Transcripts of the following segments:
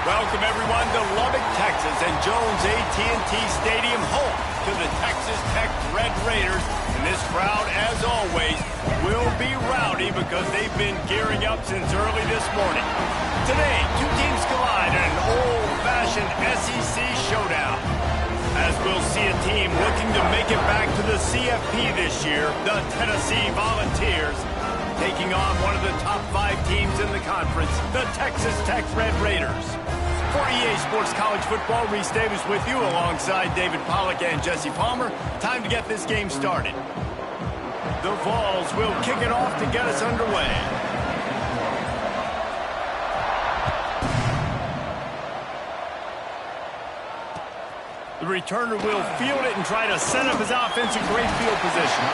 Welcome, everyone, to Lubbock, Texas, and Jones AT&T Stadium, home to the Texas Tech Red Raiders. And this crowd, as always, will be rowdy because they've been gearing up since early this morning. Today, two teams collide in an old-fashioned SEC showdown. As we'll see a team looking to make it back to the CFP this year, the Tennessee Volunteers, taking on one of the top 5 teams in the conference, the Texas Tech Red Raiders. For EA Sports College Football, Reese Davis with you alongside David Pollack and Jesse Palmer. Time to get this game started. The Vols will kick it off to get us underway. The returner will field it and try to set up his offense in great field position.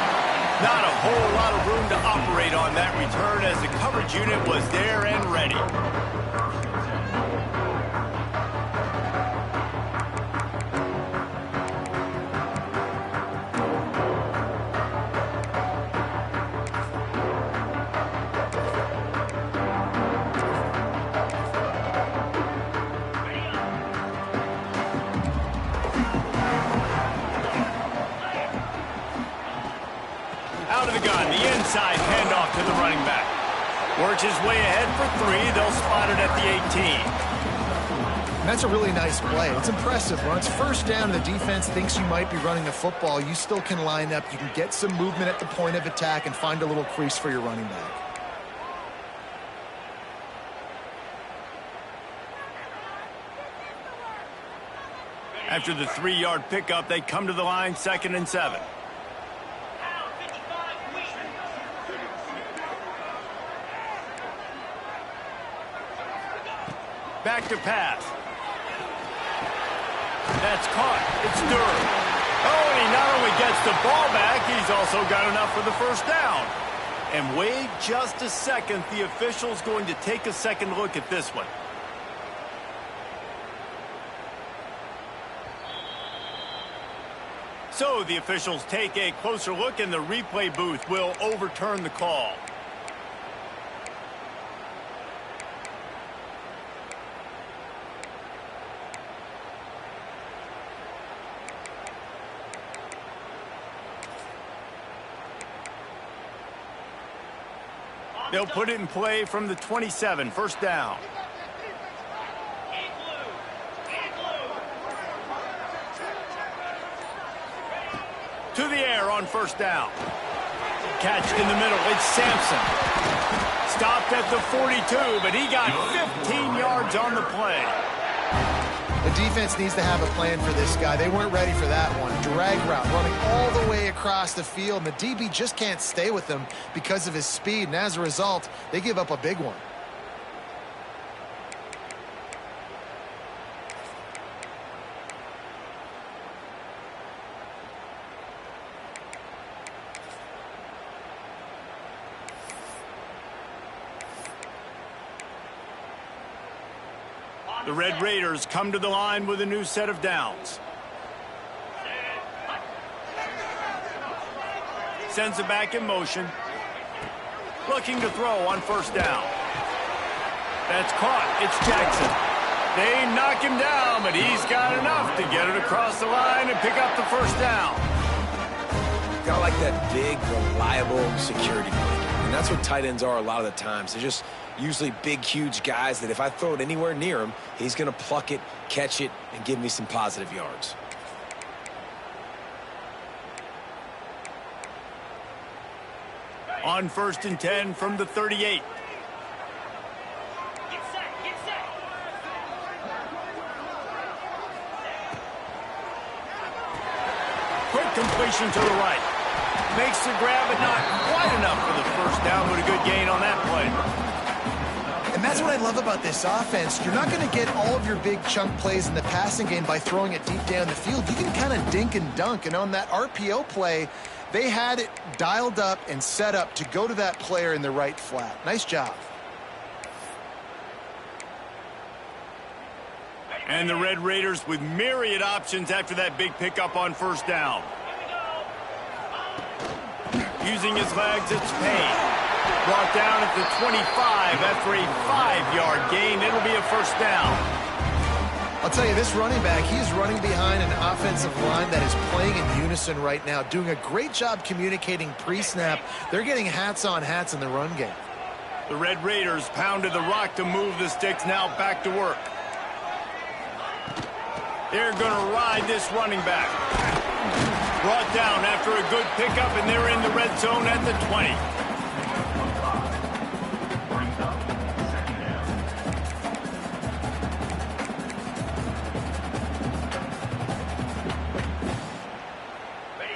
Not a whole lot of room to operate on that return as the coverage unit was there and ready. Out of the gun, the inside handoff to the running back. Works his way ahead for 3. They'll spot it at the 18. And that's a really nice play. It's impressive. When it's first down and the defense thinks you might be running the football, you still can line up. You can get some movement at the point of attack and find a little crease for your running back. After the 3-yard pickup, they come to the line, 2nd and 7. Back to pass. That's caught. It's Durham. Oh, and he not only gets the ball back, he's also got enough for the first down. And wait just a second. The official's going to take a second look at this one. So the officials take a closer look, and the replay booth will overturn the call. They'll put it in play from the 27, first down. To the air on first down. Catch in the middle, it's Sampson. Stopped at the 42, but he got 15 yards on the play. The defense needs to have a plan for this guy. They weren't ready for that one. Drag route, running all the way across the field. And the DB just can't stay with him because of his speed. And as a result, they give up a big one. The Red Raiders come to the line with a new set of downs. Sends it back in motion. Looking to throw on first down. That's caught. It's Jackson. They knock him down, but he's got enough to get it across the line and pick up the first down. Got like that big, reliable security blanket. And that's what tight ends are a lot of the times. They're just usually big, huge guys that if I throw it anywhere near him, he's going to pluck it, catch it, and give me some positive yards. On 1st and 10 from the 38. Quick completion to the right. Makes the grab, but not quite enough for the first down, but a good gain on that play. And that's what I love about this offense. You're not going to get all of your big chunk plays in the passing game by throwing it deep down the field. You can kind of dink and dunk. And on that RPO play, they had it dialed up and set up to go to that player in the right flat. Nice job. And the Red Raiders with myriad options after that big pickup on first down. Using his legs, it's Payne. Brought down at the 25 after a 5-yard gain. It'll be a first down. I'll tell you, this running back, he's running behind an offensive line that is playing in unison right now, doing a great job communicating pre-snap. They're getting hats on hats in the run game. The Red Raiders pounded the rock to move the sticks, now back to work. They're going to ride this running back. Brought down after a good pickup, and they're in the red zone at the 20.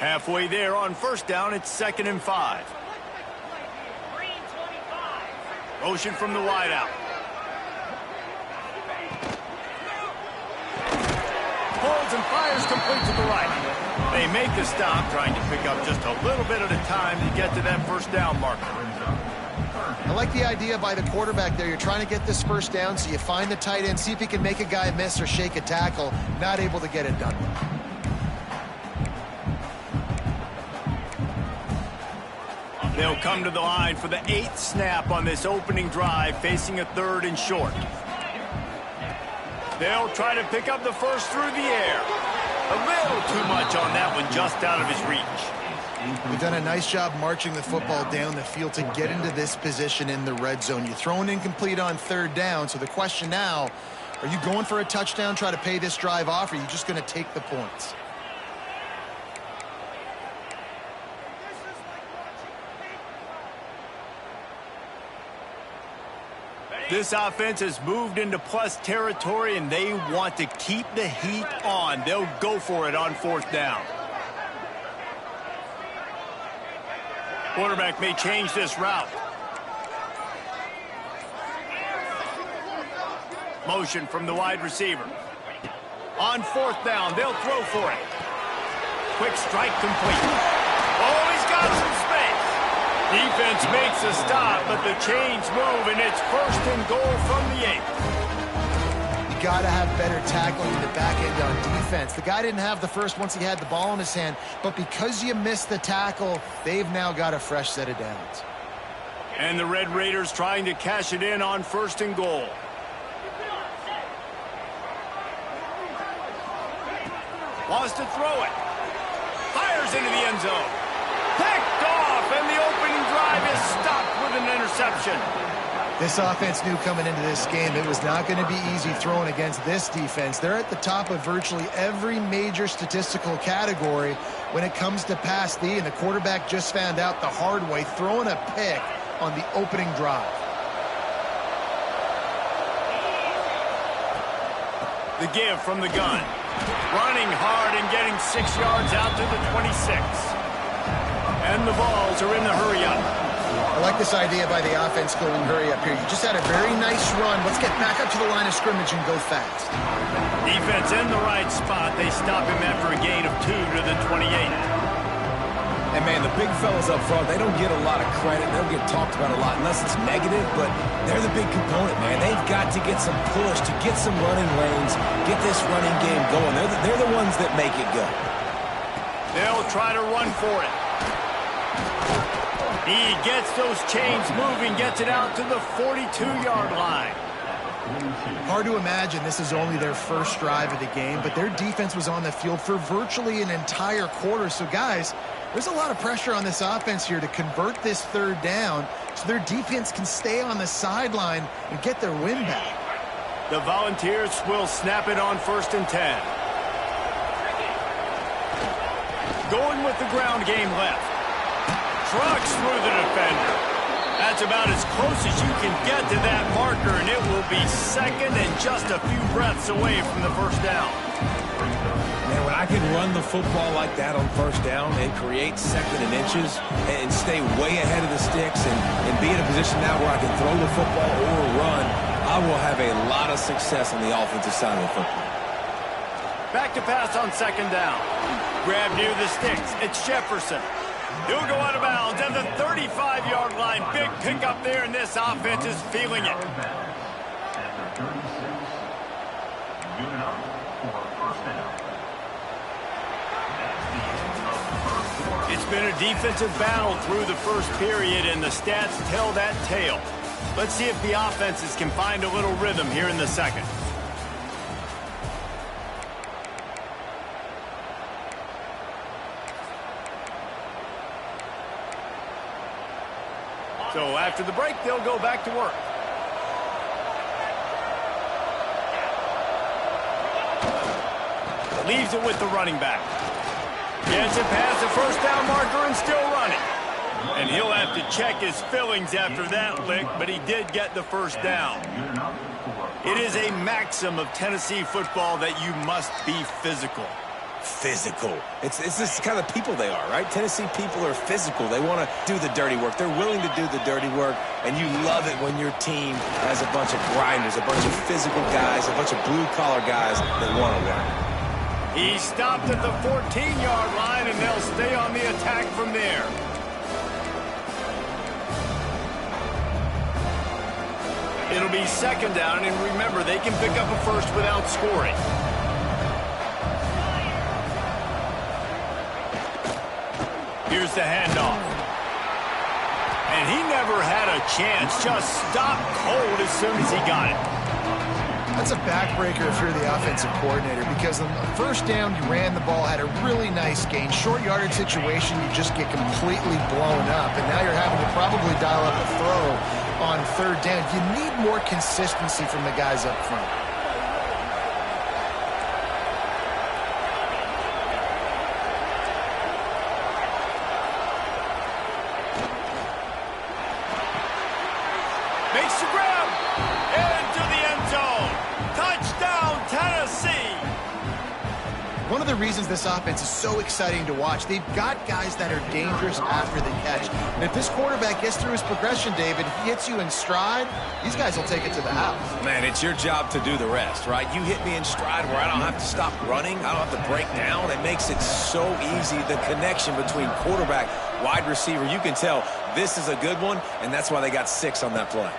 Halfway there on first down, it's 2nd and 5. Motion from the wideout. pulls and fires complete to the right. They make the stop, trying to pick up just a little bit at a time to get to that first down marker. I like the idea by the quarterback there. You're trying to get this first down, so you find the tight end, see if he can make a guy miss or shake a tackle. Not able to get it done. They'll come to the line for the 8th snap on this opening drive, facing a 3rd and short. They'll try to pick up the first through the air. A little too much on that one, just out of his reach. We've done a nice job marching the football down the field to get into this position in the red zone. You throw an incomplete on 3rd down, so the question now, are you going for a touchdown, try to pay this drive off, or are you just going to take the points? This offense has moved into plus territory, and they want to keep the heat on. They'll go for it on 4th down. Quarterback may change this route. Motion from the wide receiver. On 4th down, they'll throw for it. Quick strike complete. Oh, he's got some space. Defense makes a stop, but the chains move, and it's 1st and goal from the 8th. You got to have better tackling in the back end on defense. The guy didn't have the first once he had the ball in his hand, but because you missed the tackle, they've now got a fresh set of downs. And the Red Raiders trying to cash it in on 1st and goal. Wants to throw it. Fires into the end zone. Picked off, and the opening drive is stopped with an interception. This offense knew coming into this game it was not going to be easy throwing against this defense. They're at the top of virtually every major statistical category when it comes to pass D, and the quarterback just found out the hard way, throwing a pick on the opening drive. The give from the gun. Running hard and getting 6 yards out to the 26. And the Vols are in the hurry-up. I like this idea by the offense going hurry up here. You just had a very nice run. Let's get back up to the line of scrimmage and go fast. Defense in the right spot. They stop him after a gain of 2 to the 28. And, man, the big fellas up front, they don't get a lot of credit. They'll get talked about a lot unless it's negative, but they're the big component, man. They've got to get some push, to get some running lanes, get this running game going. They're the ones that make it go. They'll try to run for it. He gets those chains moving, gets it out to the 42-yard line. Hard to imagine this is only their first drive of the game, but their defense was on the field for virtually an entire quarter. So, guys, there's a lot of pressure on this offense here to convert this 3rd down so their defense can stay on the sideline and get their win back. The Volunteers will snap it on 1st and 10. Going with the ground game left. Trucks through the defender. That's about as close as you can get to that marker, and it will be 2nd and just a few breaths away from the 1st down. Man, when I can run the football like that on 1st down and create 2nd and inches and stay way ahead of the sticks and be in a position now where I can throw the football or run, I will have a lot of success on the offensive side of the football. Back to pass on 2nd down. Grab near the sticks. It's Jefferson. He'll go out of bounds at the 35-yard line. Big pickup there, and this offense is feeling it. It's been a defensive battle through the first period, and the stats tell that tale. Let's see if the offenses can find a little rhythm here in the 2nd. So after the break, they'll go back to work. Leaves it with the running back. Gets it past the 1st down marker and still running. And he'll have to check his fillings after that lick, but he did get the 1st down. It is a maxim of Tennessee football that you must be physical. Physical. It's this kind of people they are, right? Tennessee people are physical. They want to do the dirty work. They're willing to do the dirty work, and you love it when your team has a bunch of grinders, a bunch of physical guys, a bunch of blue-collar guys that want to work. He stopped at the 14-yard line, and they'll stay on the attack from there. It'll be second down, and remember, they can pick up a first without scoring. Here's the handoff. And he never had a chance, just stopped cold as soon as he got it. That's a backbreaker if you're the offensive coordinator, because on the first down, you ran the ball, had a really nice gain. Short yardage situation, you just get completely blown up, and now you're having to probably dial up a throw on third down. You need more consistency from the guys up front. Makes the grab into the end zone. Touchdown, Tennessee. One of the reasons this offense is so exciting to watch, they've got guys that are dangerous after the catch. And if this quarterback gets through his progression, David, he hits you in stride, these guys will take it to the house. Man, it's your job to do the rest, right? You hit me in stride where I don't have to stop running. I don't have to break down. It makes it so easy. The connection between quarterback, wide receiver, you can tell this is a good one, and that's why they got 6 on that play.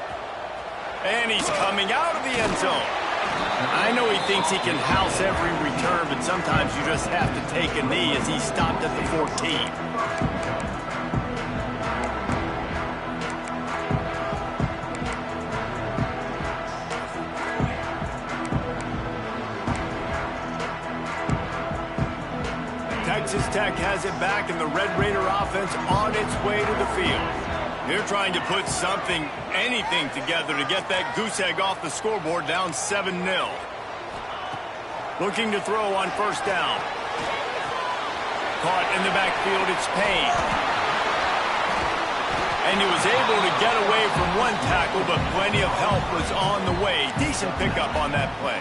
And he's coming out of the end zone. I know he thinks he can house every return, but sometimes you just have to take a knee as he stopped at the 14. Texas Tech has it back, and the Red Raider offense on its way to the field. They're trying to put something, anything together to get that goose egg off the scoreboard, down 7-0. Looking to throw on first down. Caught in the backfield, it's Payne. And he was able to get away from one tackle, but plenty of help was on the way. Decent pickup on that play.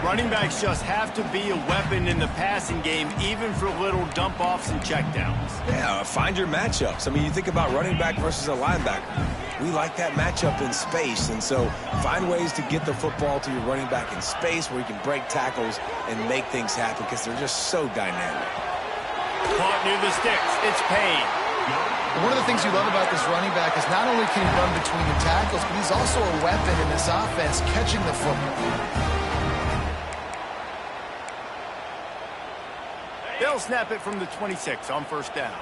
Running backs just have to be a weapon in the passing game, even for little dump-offs and checkdowns. Yeah, find your matchups. I mean, you think about running back versus a linebacker. We like that matchup in space, and so find ways to get the football to your running back in space where you can break tackles and make things happen because they're just so dynamic. Caught near the sticks. It's Payne. One of the things you love about this running back is not only can he run between the tackles, but he's also a weapon in this offense catching the football. They'll snap it from the 26 on first down.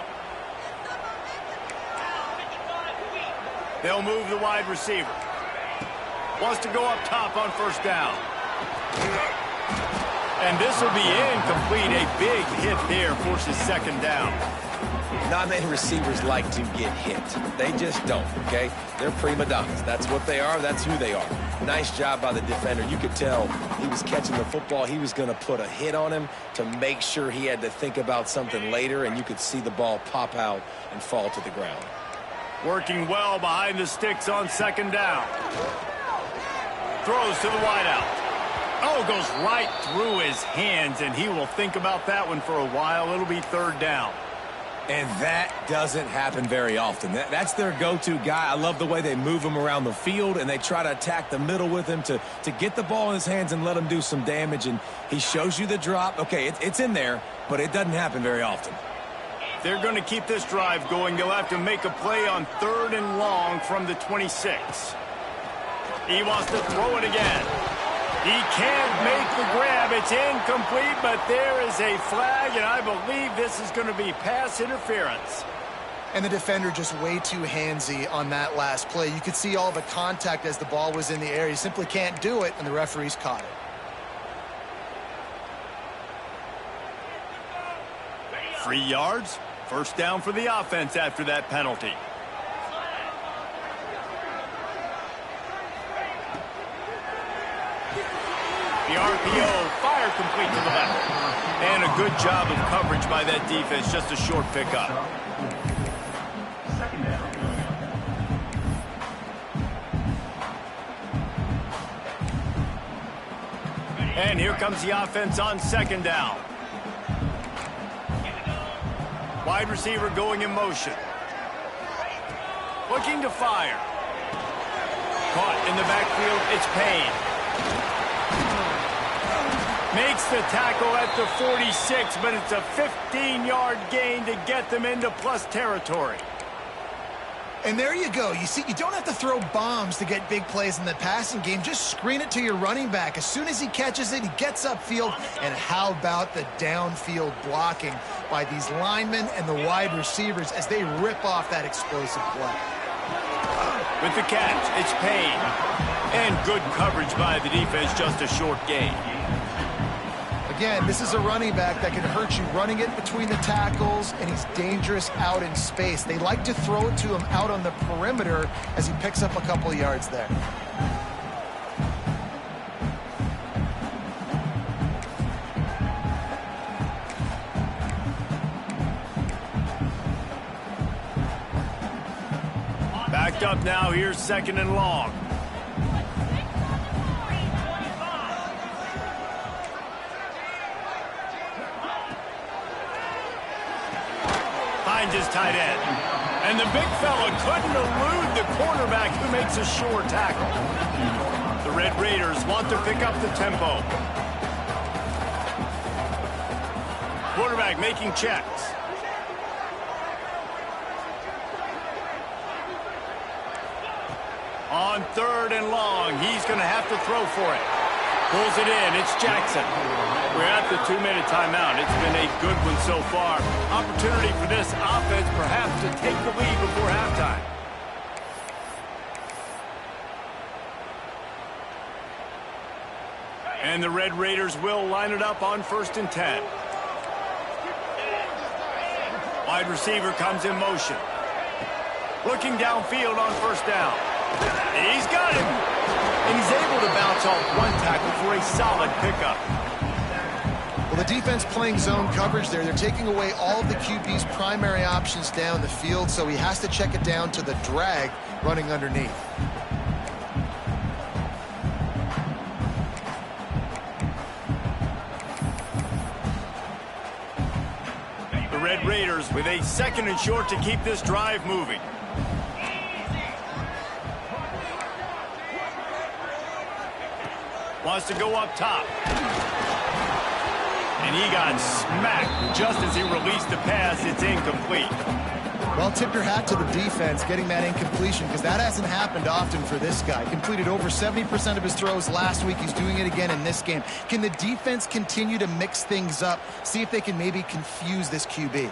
They'll move the wide receiver. Wants to go up top on first down. And this will be incomplete. A big hit there forces second down. Not many receivers like to get hit. They just don't, okay? They're prima donnas. That's what they are. That's who they are. Nice job by the defender. You could tell he was catching the football. He was going to put a hit on him to make sure he had to think about something later, and you could see the ball pop out and fall to the ground. Working well behind the sticks on second down. Throws to the wideout. Oh, goes right through his hands, and he will think about that one for a while. It'll be third down. And that doesn't happen very often. That's their go-to guy. I love the way they move him around the field, and they try to attack the middle with him to get the ball in his hands and let him do some damage. And he shows you the drop. Okay, it's in there, but it doesn't happen very often. They're going to keep this drive going. They'll have to make a play on third and long from the 26. He wants to throw it again. He can't make the grab. It's incomplete, but there is a flag, and I believe this is going to be pass interference. And the defender just way too handsy on that last play. You could see all the contact as the ball was in the air. He simply can't do it, and the referee's caught it. 3 yards. First down for the offense after that penalty. The RPO, fire complete to the left. And a good job of coverage by that defense, just a short pickup. Second down. And here comes the offense on second down. Wide receiver going in motion. Looking to fire. Caught in the backfield, it's Payne. Makes the tackle at the 46, but it's a 15-yard gain to get them into plus territory. And there you go. You see, you don't have to throw bombs to get big plays in the passing game. Just screen it to your running back. As soon as he catches it, he gets upfield. And how about the downfield blocking by these linemen and the wide receivers as they rip off that explosive play. With the catch, it's Payne. And good coverage by the defense, just a short gain. Again, this is a running back that can hurt you running it between the tackles, and he's dangerous out in space. They like to throw it to him out on the perimeter as he picks up a couple of yards there. Backed up now, here's 2nd and long. Finds his tight end. And the big fella couldn't elude the cornerback who makes a sure tackle. The Red Raiders want to pick up the tempo. Quarterback making checks. On 3rd and long, he's going to have to throw for it. Pulls it in, it's Jackson. We're at the 2-minute timeout. It's been a good one so far. Opportunity for this offense perhaps to take the lead before halftime. And the Red Raiders will line it up on 1st and 10. Wide receiver comes in motion. Looking downfield on 1st down. He's got him. And he's able to bounce off one tackle for a solid pickup. Well, the defense playing zone coverage there. They're taking away all of the QB's primary options down the field, so he has to check it down to the drag running underneath. The Red Raiders with a 2nd and short to keep this drive moving. Wants to go up top. And he got smacked just as he released the pass. It's incomplete. Well, tip your hat to the defense getting that incompletion, because that hasn't happened often for this guy. Completed over 70% of his throws last week. He's doing it again in this game. Can the defense continue to mix things up? See if they can maybe confuse this QB.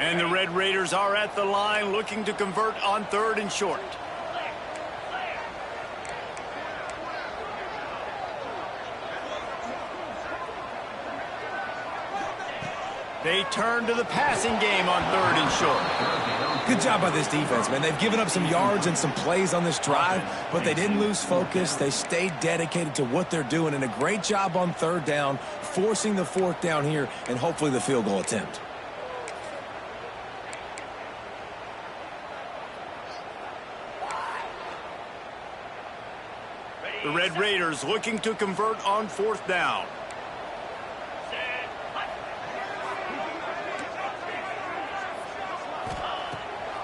And the Red Raiders are at the line looking to convert on 3rd and short. They turn to the passing game on 3rd and short. Good job by this defense, man. They've given up some yards and some plays on this drive, but they didn't lose focus. They stayed dedicated to what they're doing, and a great job on 3rd down, forcing the 4th down here, and hopefully the field goal attempt. The Red Raiders looking to convert on 4th down.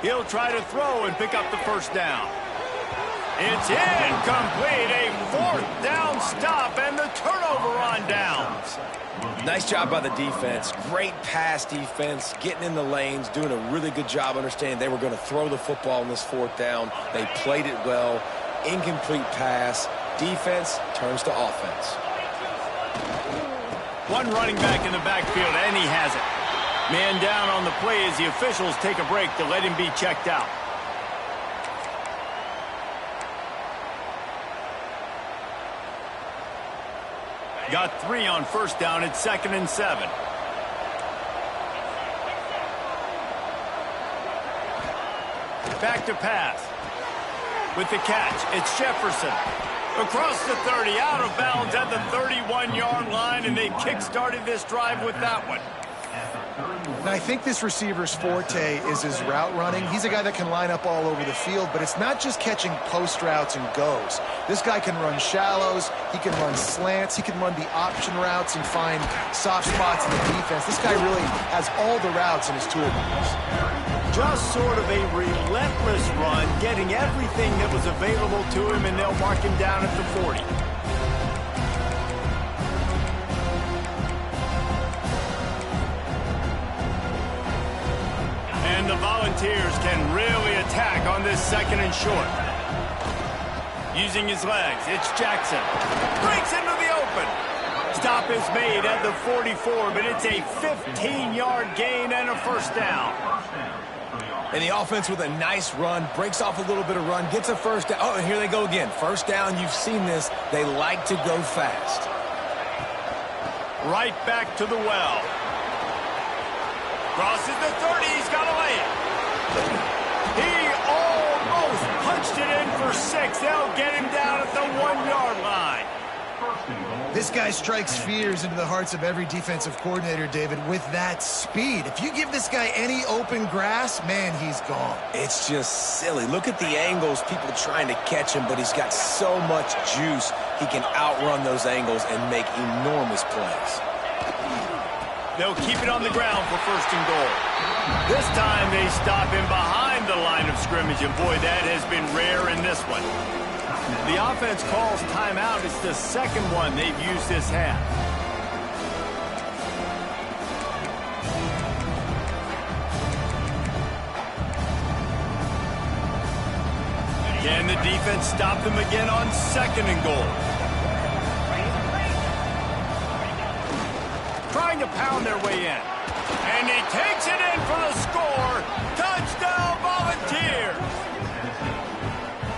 He'll try to throw and pick up the 1st down. It's incomplete. A 4th down stop and the turnover on downs. Nice job by the defense. Great pass defense, getting in the lanes, doing a really good job understanding they were going to throw the football in this 4th down. They played it well. Incomplete pass. Defense turns to offense. One running back in the backfield, and he has it. Man down on the play as the officials take a break to let him be checked out. Got 3 on 1st down. It's 2nd and 7. Back to pass. With the catch, it's Jefferson. Across the 30, out of bounds at the 31-yard line, and they kick-started this drive with that one. And I think this receiver's forte is his route running. He's a guy that can line up all over the field, but it's not just catching post routes and goes. This guy can run shallows, he can run slants, he can run the option routes and find soft spots in the defense. This guy really has all the routes in his toolbox. Just sort of a relentless run, getting everything that was available to him, and they'll mark him down at the 40. And the Volunteers can really attack on this 2nd and short. Using his legs, it's Jackson. Breaks into the open. Stop is made at the 44, but it's a 15-yard gain and a first down. And the offense with a nice run, breaks off a little bit of run, gets a first down. Oh, and here they go again. First down, you've seen this. They like to go fast. Right back to the well. Crosses the 30, he's got to lay it. He almost punched it in for 6. They'll get him down at the 1-yard line. This guy strikes fears into the hearts of every defensive coordinator, David, with that speed. If you give this guy any open grass, man, he's gone. It's just silly. Look at the angles, people trying to catch him, but he's got so much juice. He can outrun those angles and make enormous plays. They'll keep it on the ground for 1st and goal. This time they stop him behind the line of scrimmage, and boy, that has been rare in this one. The offense calls timeout. It's the 2nd one they've used this half. Can the defense stop them again on 2nd and goal? Trying to pound their way in. And he takes it in for the score. Touchdown, Volunteers!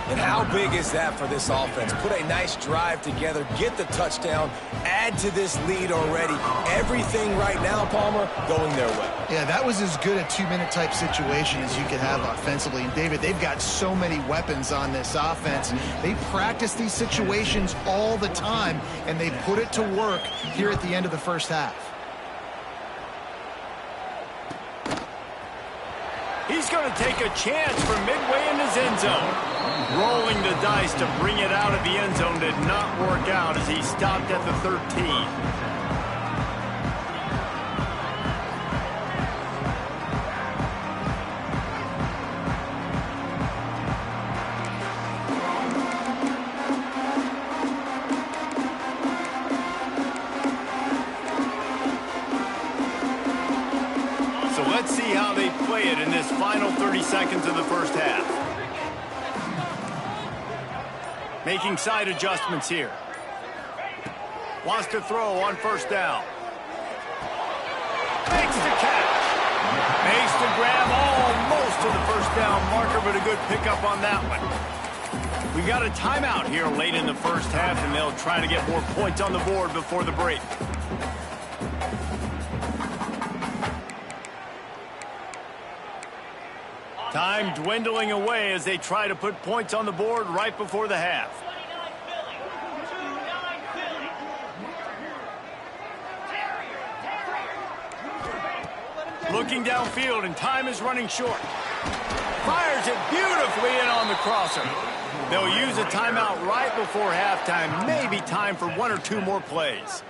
And how big is that for this offense? Put a nice drive together, get the touchdown, add to this lead already. Everything right now, Palmer, going their way. Yeah, that was as good a 2-minute type situation as you could have offensively. And, David, they've got so many weapons on this offense. They practice these situations all the time, and they put it to work here at the end of the first half. He's going to take a chance from midway in his end zone. Rolling the dice to bring it out of the end zone did not work out as he stopped at the 13. So let's see how they play it in this final 30 seconds of the first half. Making side adjustments here. Wants to throw on 1st down. Makes the catch. Makes the grab almost to the 1st down marker, but a good pickup on that one. We got a timeout here late in the first half, and they'll try to get more points on the board before the break. Time dwindling away as they try to put points on the board right before the half. Looking downfield, and time is running short. Fires it beautifully in on the crosser. They'll use a timeout right before halftime. Maybe time for 1 or 2 more plays.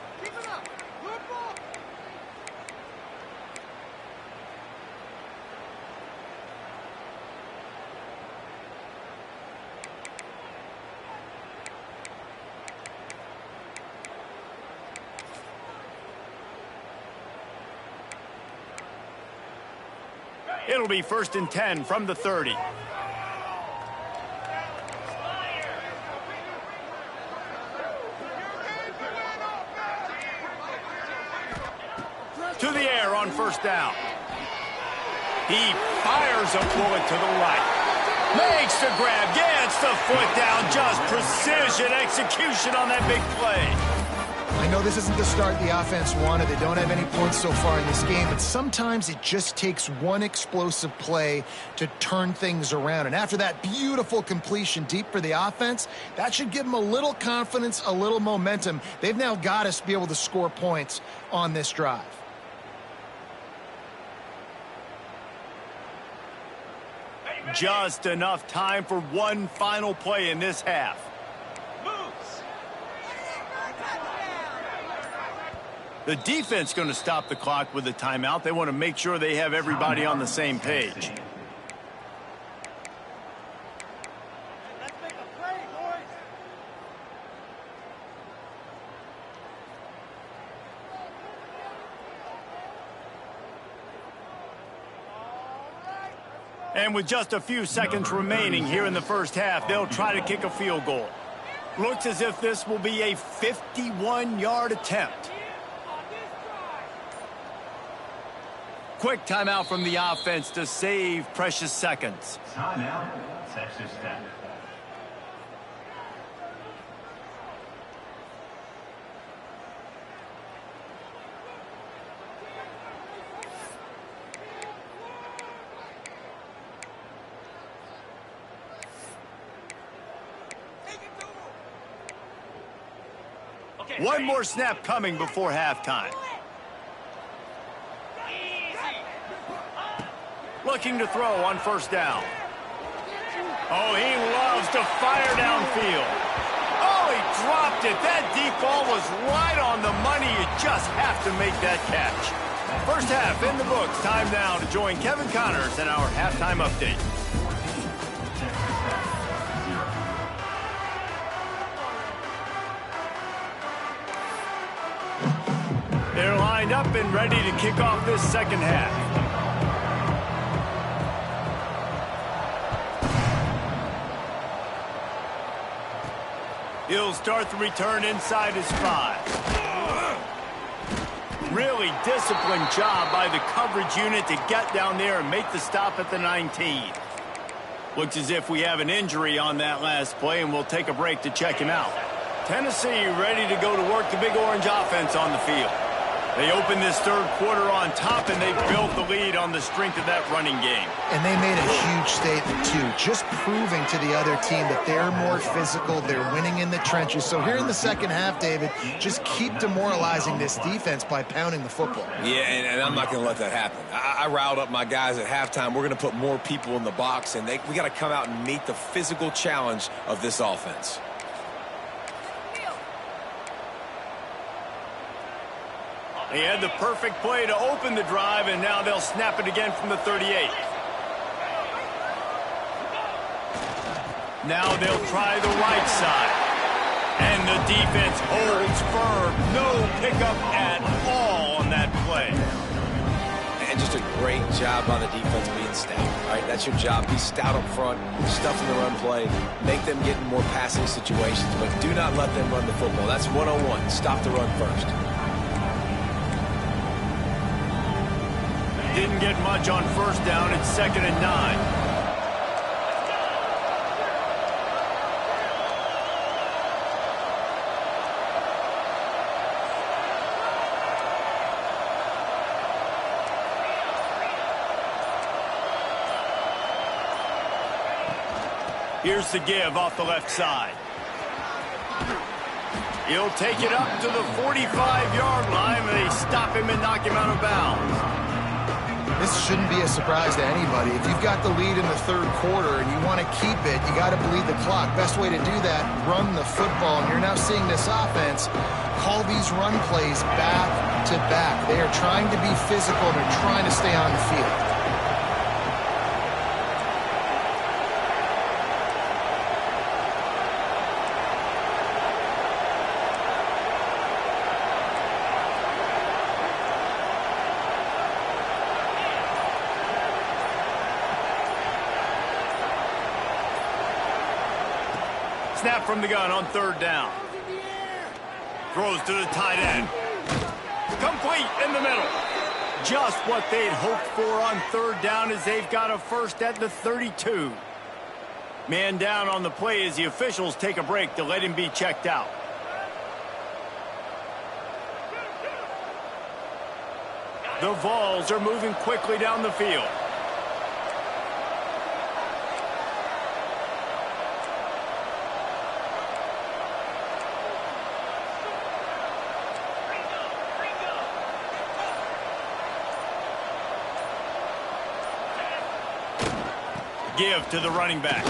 It'll be 1st and 10 from the 30. To the air on 1st down. He fires a bullet to the right. Makes the grab, gets the foot down. Just precision execution on that big play. I know this isn't the start the offense wanted. They don't have any points so far in this game, but sometimes it just takes one explosive play to turn things around. And after that beautiful completion deep for the offense, that should give them a little confidence, a little momentum. They've now got us to be able to score points on this drive. Just enough time for one final play in this half. The defense going to stop the clock with a timeout. They want to make sure they have everybody on the same page. And with just a few seconds remaining here in the first half, they'll try to kick a field goal. Looks as if this will be a 51-yard attempt. Quick timeout from the offense to save precious seconds. Timeout, Texas Tech. One more snap coming before halftime. Looking to throw on first down. Oh, he loves to fire downfield. Oh, he dropped it. That deep ball was right on the money. You just have to make that catch. First half in the books. Time now to join Kevin Connors in our halftime update. They're lined up and ready to kick off this second half. He'll start the return inside his 5. Really disciplined job by the coverage unit to get down there and make the stop at the 19. Looks as if we have an injury on that last play, and we'll take a break to check him out. Tennessee ready to go to work the Big Orange offense on the field. They opened this third quarter on top, and they built the lead on the strength of that running game. And they made a huge statement, too, just proving to the other team that they're more physical, they're winning in the trenches. So here in the second half, David, just keep demoralizing this defense by pounding the football. Yeah, and I'm not going to let that happen. I riled up my guys at halftime. We're going to put more people in the box, and we got to come out and meet the physical challenge of this offense. They had the perfect play to open the drive, and now they'll snap it again from the 38. Now they'll try the right side. And the defense holds firm. No pickup at all on that play. And just a great job by the defense being stout. All right, that's your job. Be stout up front, stuff in the run play, make them get in more passing situations, but do not let them run the football. That's 101. Stop the run first. Didn't get much on first down. It's 2nd and 9. Here's the give off the left side. He'll take it up to the 45-yard line, and they stop him and knock him out of bounds. This shouldn't be a surprise to anybody. If you've got the lead in the third quarter and you want to keep it, you got to bleed the clock. Best way to do that, run the football. And you're now seeing this offense call these run plays back to back. They are trying to be physical. They're trying to stay on the field. Snap from the gun on third down. Throws to the tight end. Complete in the middle. Just what they'd hoped for on third down, as they've got a first at the 32. Man down on the play as the officials take a break to let him be checked out. The Vols are moving quickly down the field. Give to the running back.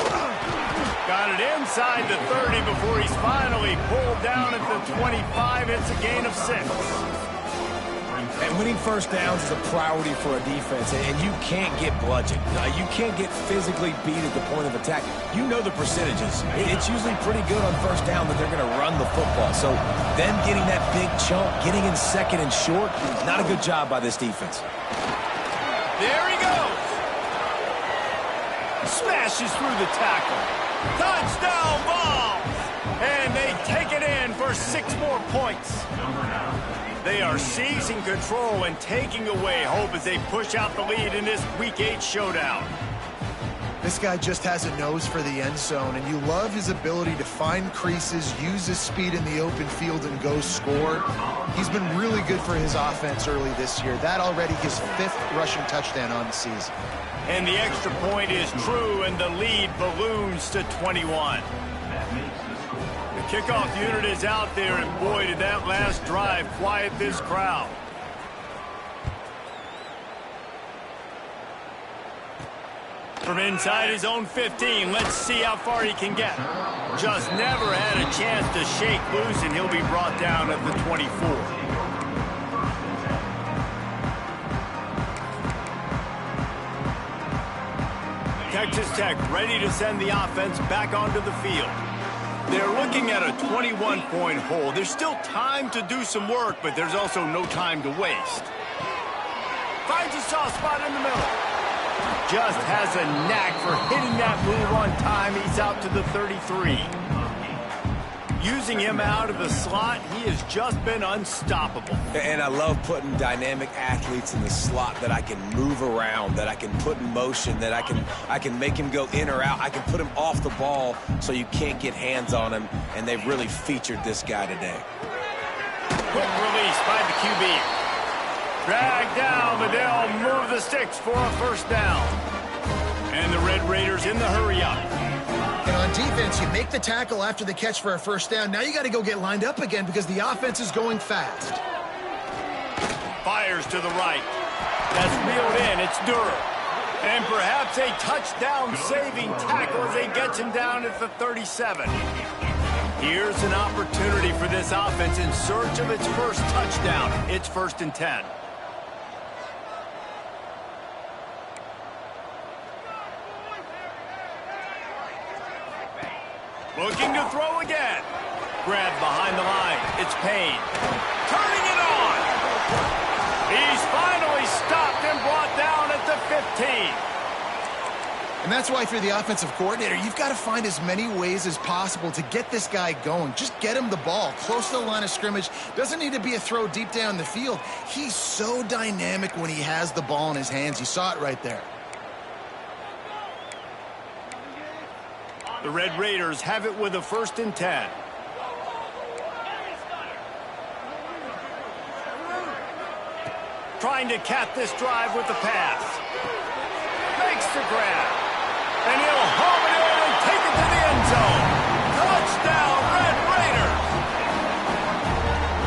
Got it inside the 30 before he's finally pulled down at the 25. It's a gain of 6. And winning first downs is a priority for a defense, and you can't get bludgeoned. You can't get physically beat at the point of attack. You know the percentages. It's usually pretty good on first down that they're going to run the football. So them getting that big chunk, getting in second and short, not a good job by this defense. There he goes. Smashes through the tackle. Touchdown, Vols! And they take it in for 6 more points. They are seizing control and taking away hope as they push out the lead in this Week 8 showdown. This guy just has a nose for the end zone, and you love his ability to find creases, use his speed in the open field, and go score. He's been really good for his offense early this year. That already his 5th rushing touchdown on the season. And the extra point is true, and the lead balloons to 21. The kickoff unit is out there, and boy, did that last drive quiet this crowd. From inside his own 15, let's see how far he can get. Just never had a chance to shake loose, and he'll be brought down at the 24. Texas Tech ready to send the offense back onto the field. They're looking at a 21-point hole. There's still time to do some work, but there's also no time to waste. Finds a soft spot in the middle. Just has a knack for hitting that move on time. He's out to the 33. Using him out of the slot, he has just been unstoppable. And I love putting dynamic athletes in the slot that I can move around, that I can put in motion, that I can make him go in or out. I can put him off the ball so you can't get hands on him, and they've really featured this guy today. Quick release by the QB. Dragged down, but they'll move the sticks for a first down. And the Red Raiders in the hurry-up. And on defense, you make the tackle after the catch for a first down. Now you got to go get lined up again because the offense is going fast. Fires to the right. That's reeled in. It's Durham. And perhaps a touchdown-saving tackle as they get him down at the 37. Here's an opportunity for this offense in search of its first touchdown. It's 1st and 10. Looking to throw again. Grabbed behind the line. It's Payne. Turning it on. He's finally stopped and brought down at the 15. And that's why if you're the offensive coordinator, you've got to find as many ways as possible to get this guy going. Just get him the ball close to the line of scrimmage. Doesn't need to be a throw deep down the field. He's so dynamic when he has the ball in his hands. You saw it right there. The Red Raiders have it with a 1st and 10. Trying to cap this drive with the pass. Makes the grab. And he'll home it in and take it to the end zone. Touchdown, Red Raiders!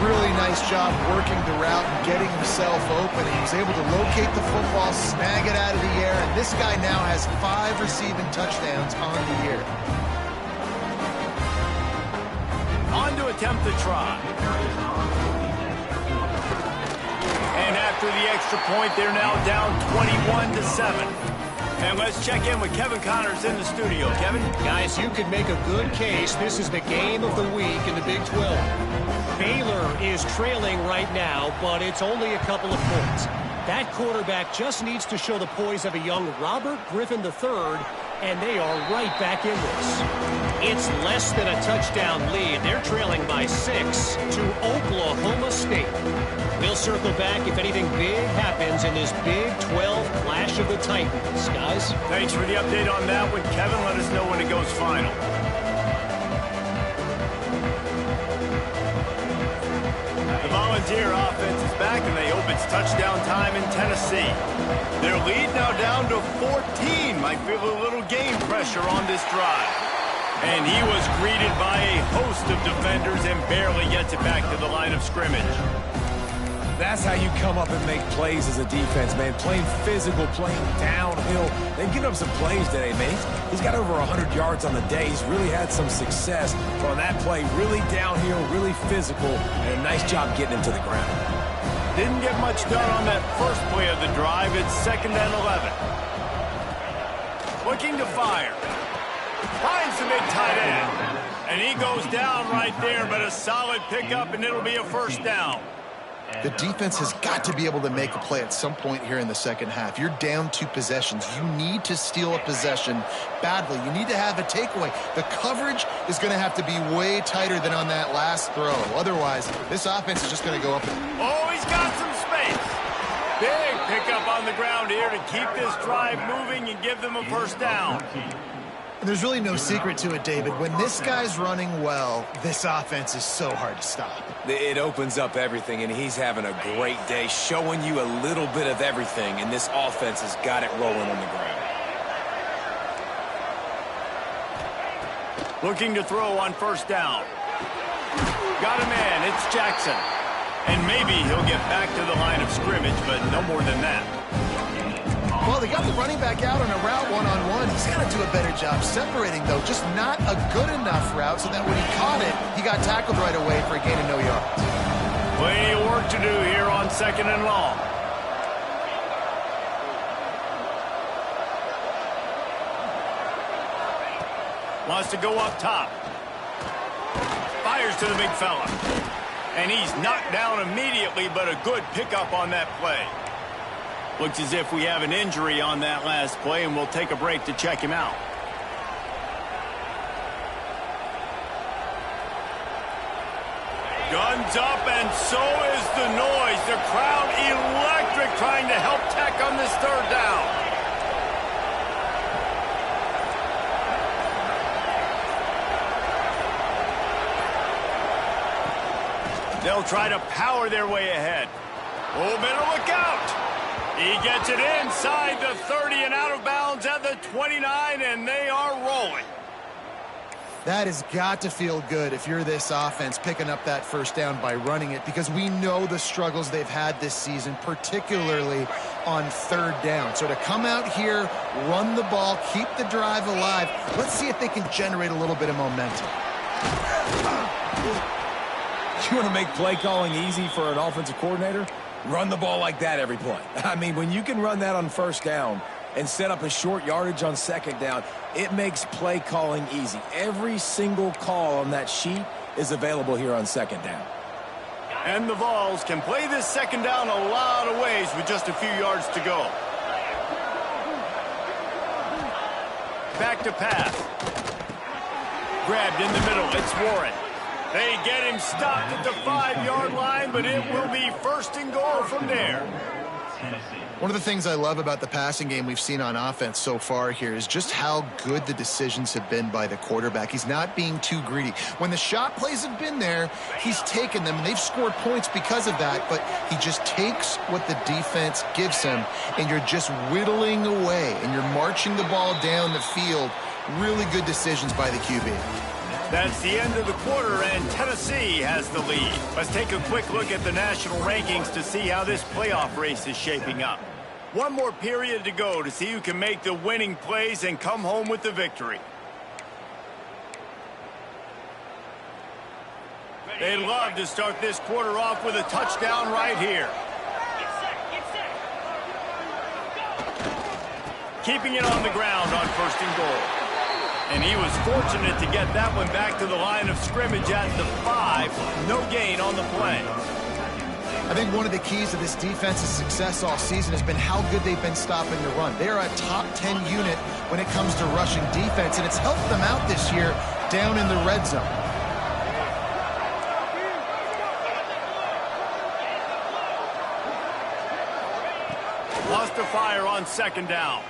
Really nice job working the route and getting himself open. He was able to locate the football, snag it out of the air, and this guy now has 5 receiving touchdowns on the year. On to attempt the try. And after the extra point, they're now down 21-7. And let's check in with Kevin Connors in the studio. Kevin? Guys, you could make a good case. This is the game of the week in the Big 12. Baylor is trailing right now, but it's only a couple of points. That quarterback just needs to show the poise of a young Robert Griffin III, and they are right back in this. It's less than a touchdown lead. They're trailing by 6 to Oklahoma State. We'll circle back if anything big happens in this Big 12 Clash of the Titans. Guys? Thanks for the update on that one, Kevin. Let us know when it goes final. The Volunteer offense is back, and they hope it's touchdown time in Tennessee. Their lead now down to 14. Might feel a little game pressure on this drive. And he was greeted by a host of defenders and barely gets it back to the line of scrimmage. That's how you come up and make plays as a defense, man. Playing physical, playing downhill. They've given up some plays today, man. He's got over 100 yards on the day. He's really had some success. But on that play, really downhill, really physical, and a nice job getting him to the ground. Didn't get much done on that first play of the drive. It's 2nd and 11. Looking to fire. Finds the big tight end. And he goes down right there, but a solid pickup, and it'll be a first down. The defense has got to be able to make a play at some point here in the second half. You're down 2 possessions. You need to steal a possession badly. You need to have a takeaway. The coverage is going to have to be way tighter than on that last throw. Otherwise, this offense is just going to go up. Oh, he's got some space. Big pickup on the ground here to keep this drive moving and give them a first down. And there's really no secret to it, David. When this guy's running well, this offense is so hard to stop. It opens up everything, and he's having a great day, showing you a little bit of everything, and this offense has got it rolling on the ground. Looking to throw on first down. Got a man, it's Jackson. And maybe he'll get back to the line of scrimmage, but no more than that. Well, they got the running back out on a route one-on-one. He's got to do a better job separating, though. Just not a good enough route so that when he caught it, he got tackled right away for a gain of no yards. Plenty of work to do here on 2nd and long. Wants to go up top. Fires to the big fella. And he's knocked down immediately, but a good pickup on that play. Looks as if we have an injury on that last play, and we'll take a break to check him out. Guns up, and so is the noise. The crowd electric trying to help Tech on this third down. They'll try to power their way ahead. Oh, better look out. He gets it inside the 30 and out of bounds at the 29, and they are rolling. That has got to feel good if you're this offense picking up that first down by running it, because we know the struggles they've had this season, particularly on third down. So to come out here, run the ball, keep the drive alive, let's see if they can generate a little bit of momentum. You want to make play calling easy for an offensive coordinator? Run the ball like that every play. I mean, when you can run that on first down and set up a short yardage on second down, it makes play calling easy. Every single call on that sheet is available here on second down. And the Vols can play this second down a lot of ways with just a few yards to go. Back to pass. Grabbed in the middle. It's Warren. They get him stopped at the 5-yard line, but it will be first and goal from there. One of the things I love about the passing game we've seen on offense so far here is just how good the decisions have been by the quarterback. He's not being too greedy. When the shot plays have been there, he's taken them, and they've scored points because of that, but he just takes what the defense gives him, and you're just whittling away, and you're marching the ball down the field. Really good decisions by the QB. That's the end of the quarter, and Tennessee has the lead. Let's take a quick look at the national rankings to see how this playoff race is shaping up. One more period to go to see who can make the winning plays and come home with the victory. They'd love to start this quarter off with a touchdown right here. Keeping it on the ground on first and goal. And he was fortunate to get that one back to the line of scrimmage at the 5. No gain on the play. I think one of the keys to this defense's success all season has been how good they've been stopping the run. They are a top 10 unit when it comes to rushing defense, and it's helped them out this year down in the red zone. Lost to fire on second down.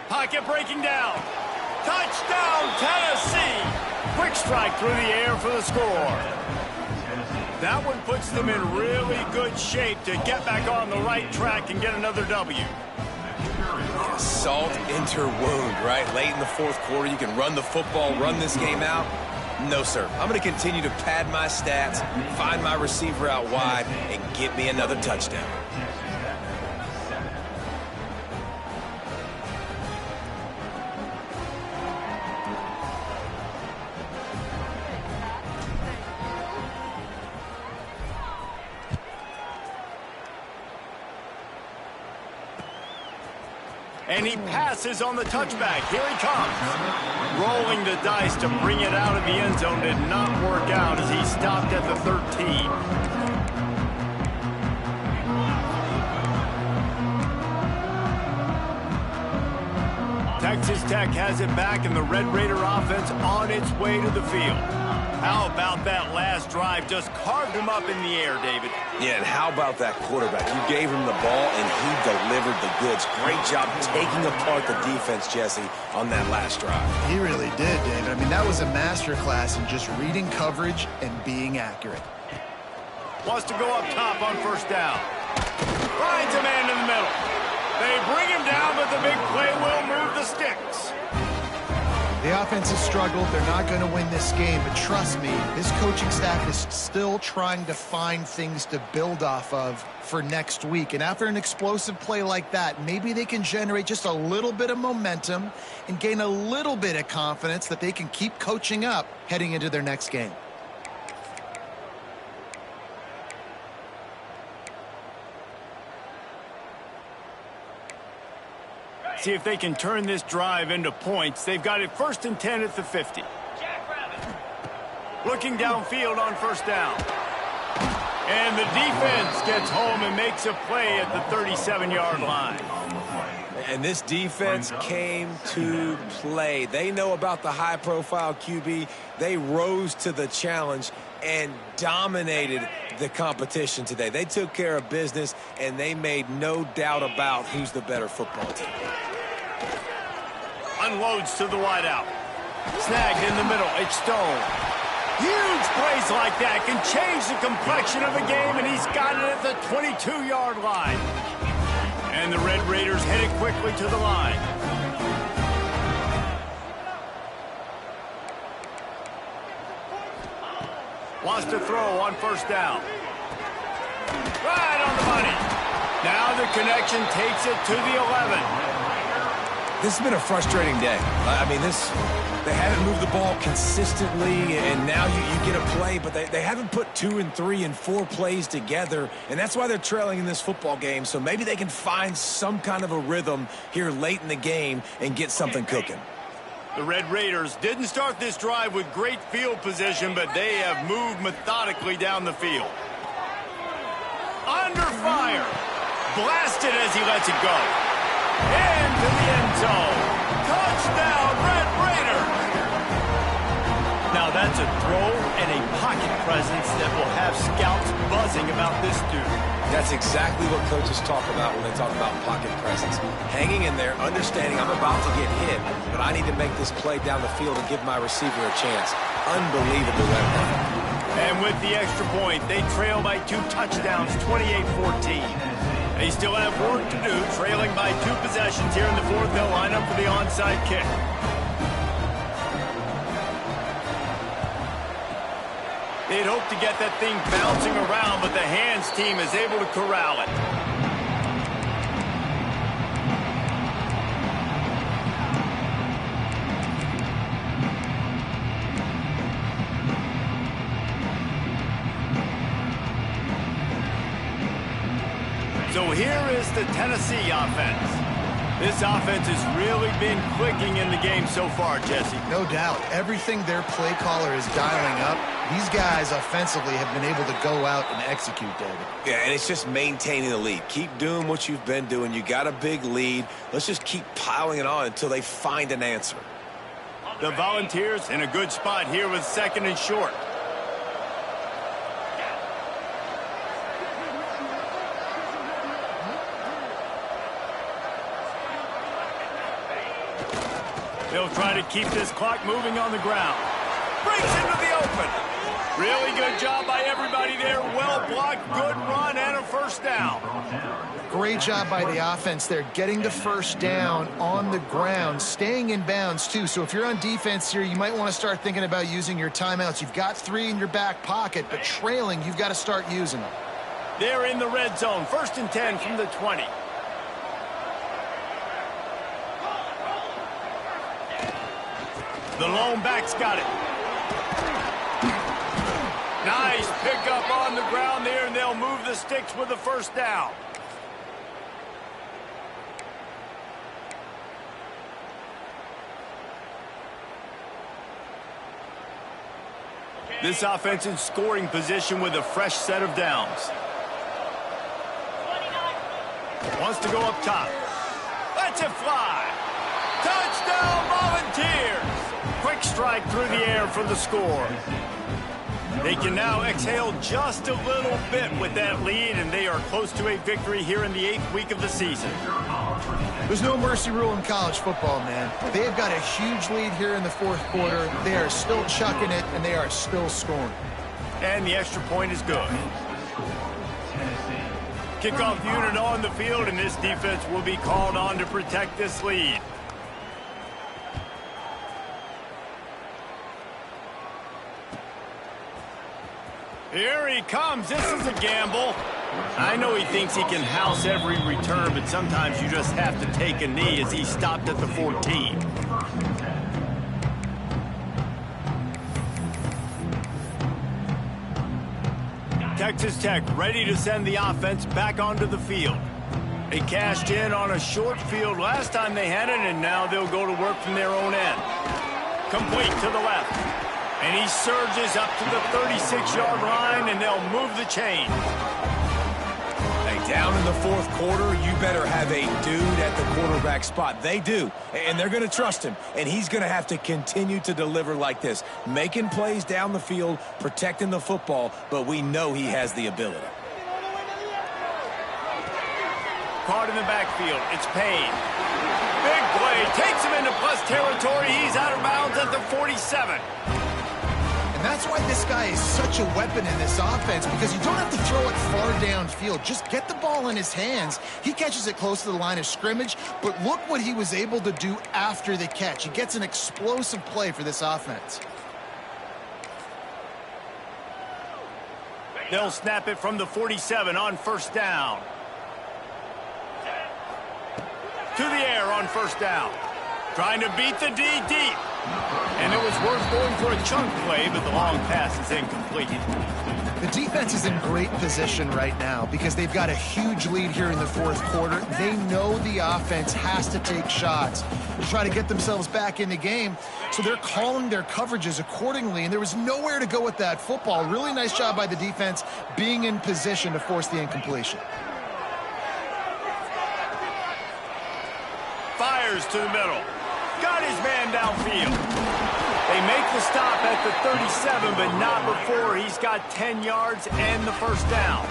Pocket breaking down. Touchdown, Tennessee! Quick strike through the air for the score. That one puts them in really good shape to get back on the right track and get another W. Salt into wound, right? Late in the fourth quarter, you can run the football, run this game out. No, sir. I'm going to continue to pad my stats, find my receiver out wide, and get me another touchdown. And he passes on the touchback. Here he comes. Rolling the dice to bring it out of the end zone did not work out as he stopped at the 13. Texas Tech has it back, and the Red Raider offense on its way to the field. How about that last drive? Just carved him up in the air, David. Yeah, and how about that quarterback? You gave him the ball, and he delivered the goods. Great job taking apart the defense, Jesse, on that last drive. He really did, David. I mean, that was a masterclass in just reading coverage and being accurate. Wants to go up top on first down. Finds a man in the middle. They bring him down, but the big play will move the sticks. The offense has struggled. They're not going to win this game, but trust me, this coaching staff is still trying to find things to build off of for next week. And after an explosive play like that, maybe they can generate just a little bit of momentum and gain a little bit of confidence that they can keep coaching up heading into their next game. See if they can turn this drive into points. They've got it 1st and 10 at the 50. Looking downfield on first down. And the defense gets home and makes a play at the 37-yard line. And this defense came to play. They know about the high-profile QB. They rose to the challenge and dominated the competition today. They took care of business, and they made no doubt about who's the better football team. Unloads to the wideout. Snagged in the middle. It's Stone. Huge plays like that can change the complexion of a game, and he's got it at the 22-yard line. And the Red Raiders headed quickly to the line. Wants to throw on first down. Right on the money. Now the connection takes it to the 11. This has been a frustrating day. I mean, they haven't moved the ball consistently, and now you get a play, but they haven't put 2 and 3 and 4 plays together, and that's why they're trailing in this football game. So maybe they can find some kind of a rhythm here late in the game and get something cooking. The Red Raiders didn't start this drive with great field position, but they have moved methodically down the field. Under fire. Blasted as he lets it go. Into the end zone. Touchdown, Red Raiders. Now that's a throw and a pocket presence that will have scouts buzzing about this dude. That's exactly what coaches talk about when they talk about pocket presence. Hanging in there, understanding I'm about to get hit, but I need to make this play down the field and give my receiver a chance. Unbelievable effort. And with the extra point, they trail by 2 touchdowns, 28-14. They still have work to do, trailing by 2 possessions here in the 4th. They'll line up for the onside kick. They'd hope to get that thing bouncing around, but the hands team is able to corral it. So here is the Tennessee offense. This offense has really been clicking in the game so far, Jesse. No doubt. Everything their play caller is dialing up, these guys offensively have been able to go out and execute, David. Yeah, and it's just maintaining the lead. Keep doing what you've been doing. You got a big lead. Let's just keep piling it on until they find an answer. The Volunteers in a good spot here with 2nd and short. They'll try to keep this clock moving on the ground. Breaks into the open. Really good job by everybody there. Well blocked, good run, and a first down. Great job by the offense there, getting the first down on the ground, staying in bounds too. So if you're on defense here, you might want to start thinking about using your timeouts. You've got 3 in your back pocket, but trailing, you've got to start using them. They're in the red zone. 1st and 10 from the 20. The lone back's got it. Nice pickup on the ground there, and they'll move the sticks with the first down. This offense in scoring position with a fresh set of downs. Wants to go up top. Lets it fly. Touchdown! Touchdown, Volunteers! Quick strike through the air for the score. They can now exhale just a little bit with that lead, and they are close to a victory here in the 8th week of the season. There's no mercy rule in college football, man. They've got a huge lead here in the 4th quarter. They are still chucking it, and they are still scoring. And the extra point is good. Kickoff unit on the field, and this defense will be called on to protect this lead. Here he comes. This is a gamble. I know he thinks he can house every return, but sometimes you just have to take a knee as he stopped at the 14. Texas Tech ready to send the offense back onto the field. They cashed in on a short field last time they had it, and now they'll go to work from their own end. Complete to the left. And he surges up to the 36-yard line, and they'll move the chain. Hey, down in the 4th quarter, you better have a dude at the quarterback spot. They do, and they're going to trust him. And he's going to have to continue to deliver like this, making plays down the field, protecting the football, but we know he has the ability. Caught in the backfield. It's Payne. Big play. Takes him into plus territory. He's out of bounds at the 47. And that's why this guy is such a weapon in this offense, because you don't have to throw it far downfield. Just get the ball in his hands. He catches it close to the line of scrimmage, but look what he was able to do after the catch. He gets an explosive play for this offense. They'll snap it from the 47 on 1st down. To the air on 1st down. Trying to beat the D deep. And it was worth going for a chunk play, but the long pass is incomplete. The defense is in great position right now because they've got a huge lead here in the 4th quarter. They know the offense has to take shots to try to get themselves back in the game, so they're calling their coverages accordingly, and there was nowhere to go with that football. Really nice job by the defense being in position to force the incompletion. Fires to the middle. Got his man downfield. They make the stop at the 37, but not before he's got 10 yards and the 1st down.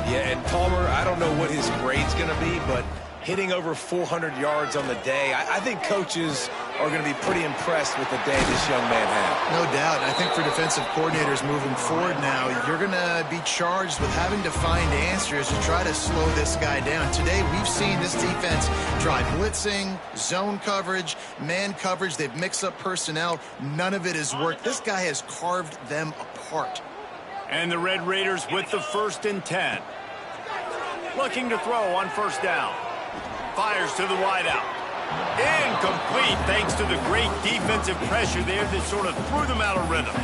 Yeah, and Palmer, I don't know what his grade's going to be, but hitting over 400 yards on the day, I think coaches are going to be pretty impressed with the day this young man had. No doubt. And I think for defensive coordinators moving forward now, you're going to be charged with having to find answers to try to slow this guy down. Today, we've seen this defense try blitzing, zone coverage, man coverage. They've mixed up personnel. None of it has worked. This guy has carved them apart. And the Red Raiders with the 1st and 10. Looking to throw on 1st down. Fires to the wideout. Incomplete thanks to the great defensive pressure there that sort of threw them out of rhythm.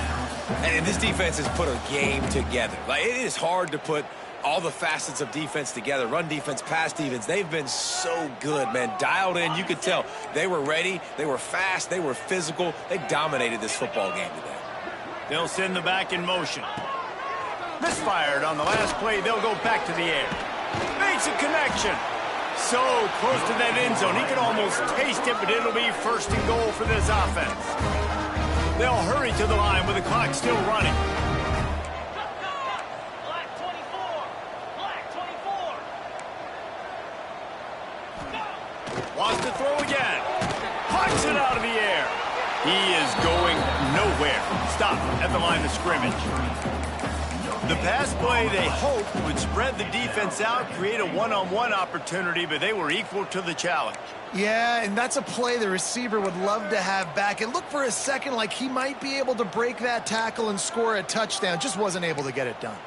And this defense has put a game together. Like, it is hard to put all the facets of defense together. Run defense, pass defense. They've been so good, man. Dialed in. You could tell they were ready. They were fast. They were physical. They dominated this football game today. They'll send the back in motion. Misfired on the last play. They'll go back to the air. Makes a connection. So close to that end zone. He could almost taste it, but it'll be 1st and goal for this offense. They'll hurry to the line with the clock still running. Black 24. Black 24. Wants to throw again. Pucks it out of the air. He is going nowhere. Stop at the line of scrimmage. The pass play they hoped would spread the defense out, create a one-on-one opportunity, but they were equal to the challenge. Yeah, and that's a play the receiver would love to have back. It looked for a second like he might be able to break that tackle and score a touchdown. Just wasn't able to get it done.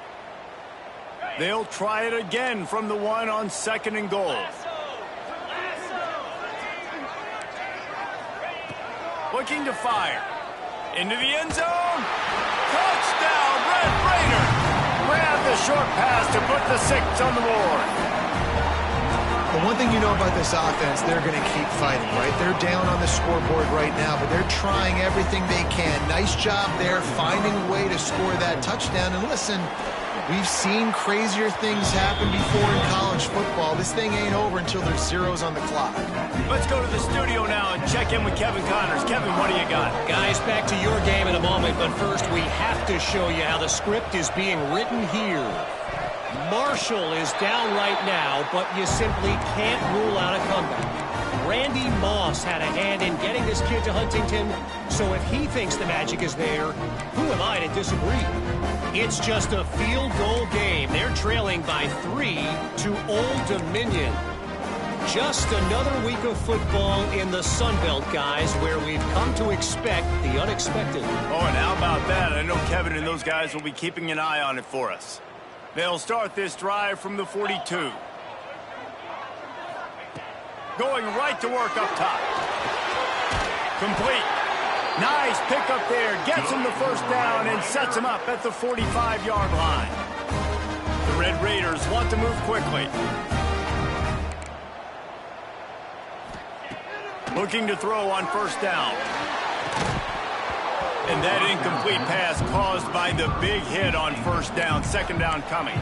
They'll try it again from the 1 on 2nd and goal. Looking to fire. Into the end zone. Touchdown, Red Raiders. Grab the short pass to put the 6 on the board. The one thing you know about this offense, they're going to keep fighting, right? They're down on the scoreboard right now, but they're trying everything they can. Nice job there, finding a way to score that touchdown. And listen, We've seen crazier things happen before in college football. This thing ain't over until there's zeros on the clock. Let's go to the studio now and check in with Kevin Connors. Kevin, what do you got? Guys, back to your game in a moment, but first we have to show you how the script is being written here. Marshall is down right now, but you simply can't rule out a comeback. Randy Moss had a hand in getting this kid to Huntington, so if he thinks the magic is there, who am I to disagree? It's just a field goal game. They're trailing by 3 to Old Dominion. Just another week of football in the Sun Belt, guys, where we've come to expect the unexpected. Oh, and how about that? I know Kevin and those guys will be keeping an eye on it for us. They'll start this drive from the 42. Going right to work up top. Complete. Nice pickup there. Gets him the first down and sets him up at the 45-yard line. The Red Raiders want to move quickly. Looking to throw on first down. And that incomplete pass caused by the big hit on first down. Second down coming.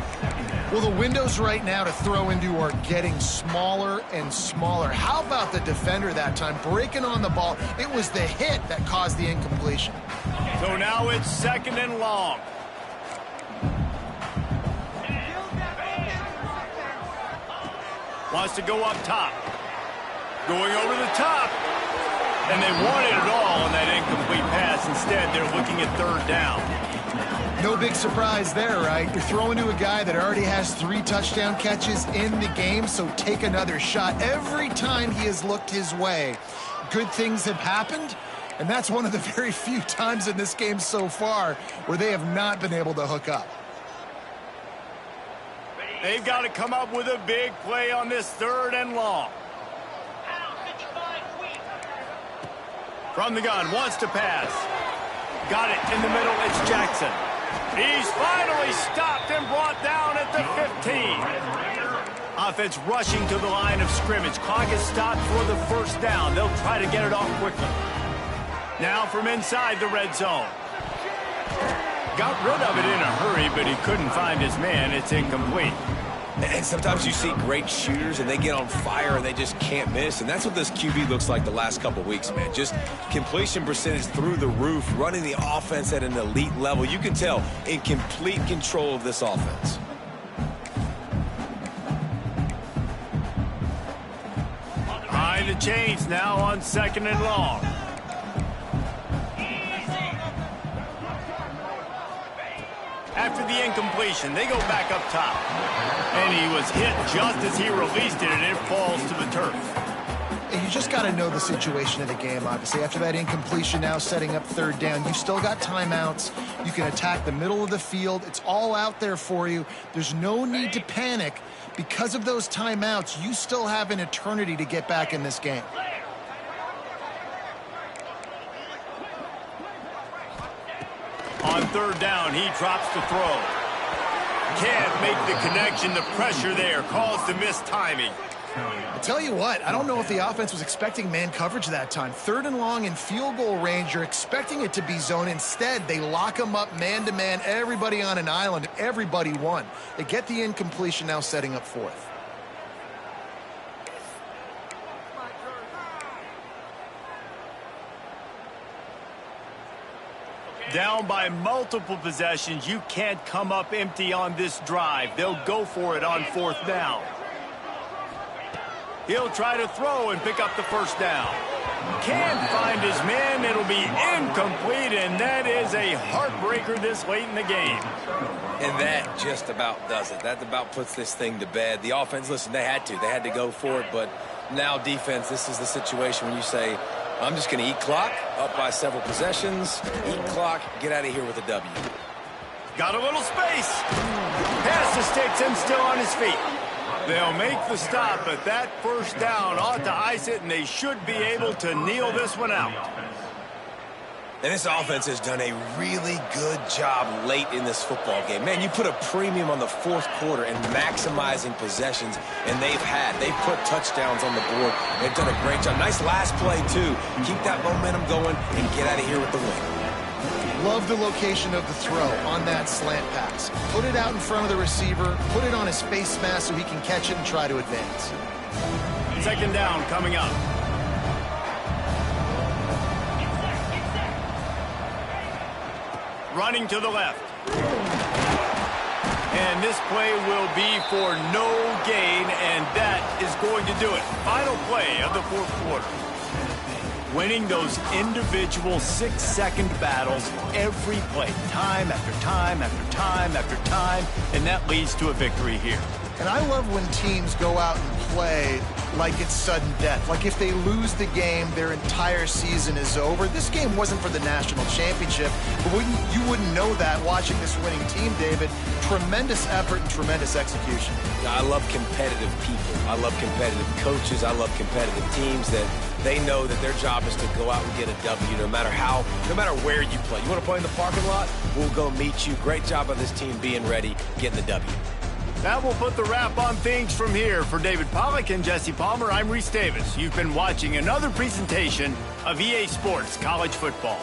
Well, the windows right now to throw into are getting smaller and smaller. How about the defender that time breaking on the ball? It was the hit that caused the incompletion. So now it's second and long. Wants to go up top. Going over the top. And they wanted it all on that incomplete pass. Instead, they're looking at third down. No big surprise there, right? You're throwing to a guy that already has 3 touchdown catches in the game, so take another shot. Every time he has looked his way, good things have happened, and that's one of the very few times in this game so far where they have not been able to hook up. They've got to come up with a big play on this third and long. From the gun, wants to pass. Got it in the middle, it's Jackson. He's finally stopped and brought down at the 15. Offense rushing to the line of scrimmage. Clock is stopped for the first down. They'll try to get it off quickly. Now from inside the red zone. Got rid of it in a hurry, but he couldn't find his man. It's incomplete. And sometimes you see great shooters and they get on fire and they just can't miss. And that's what this QB looks like the last couple weeks, man. Just completion percentage through the roof, running the offense at an elite level. You can tell in complete control of this offense. Behind the chains now on second and long. After the incompletion, they go back up top. And he was hit just as he released it, and it falls to the turf. And you just got to know the situation of the game, obviously. After that incompletion, now setting up third down, you've still got timeouts. You can attack the middle of the field. It's all out there for you. There's no need to panic. Because of those timeouts, you still have an eternity to get back in this game. On third down, he drops to throw. Can't make the connection. The pressure there caused the missed timing. I tell you what, I don't know if the offense was expecting man coverage that time. Third and long in field goal range, you're expecting it to be zone. Instead, they lock them up man-to-man, everybody on an island, and everybody won. They get the incompletion, now setting up fourth. Down by multiple possessions, you can't come up empty on this drive. They'll go for it on fourth down. He'll try to throw and pick up the first down. Can't find his man. It'll be incomplete, and that is a heartbreaker this late in the game. And that just about does it. That about puts this thing to bed. The offense, listen, they had to go for it, but now defense, this is the situation when you say, I'm just going to eat clock, up by several possessions, eat clock, get out of here with a W. Got a little space. Pass the sticks and still on his feet. They'll make the stop, but that first down ought to ice it, and they should be able to kneel this one out. And this offense has done a really good job late in this football game. Man, you put a premium on the fourth quarter and maximizing possessions, and they've put touchdowns on the board. They've done a great job. Nice last play, too. Keep that momentum going and get out of here with the win. Love the location of the throw on that slant pass. Put it out in front of the receiver, put it on his face mask so he can catch it and try to advance. Second down coming up. Running to the left. And this play will be for no gain, and that is going to do it. Final play of the fourth quarter. Winning those individual 6-second battles every play, time after time after time after time, and that leads to a victory here. And I love when teams go out and play like it's sudden death. Like if they lose the game, their entire season is over. This game wasn't for the national championship, but you wouldn't know that watching this winning team, David. Tremendous effort and tremendous execution. I love competitive people. I love competitive coaches. I love competitive teams that they know that their job is to go out and get a W no matter where you play. You want to play in the parking lot? We'll go meet you. Great job of this team being ready, getting the W. That will put the wrap on things from here. For David Pollack and Jesse Palmer, I'm Reese Davis. You've been watching another presentation of EA Sports College Football.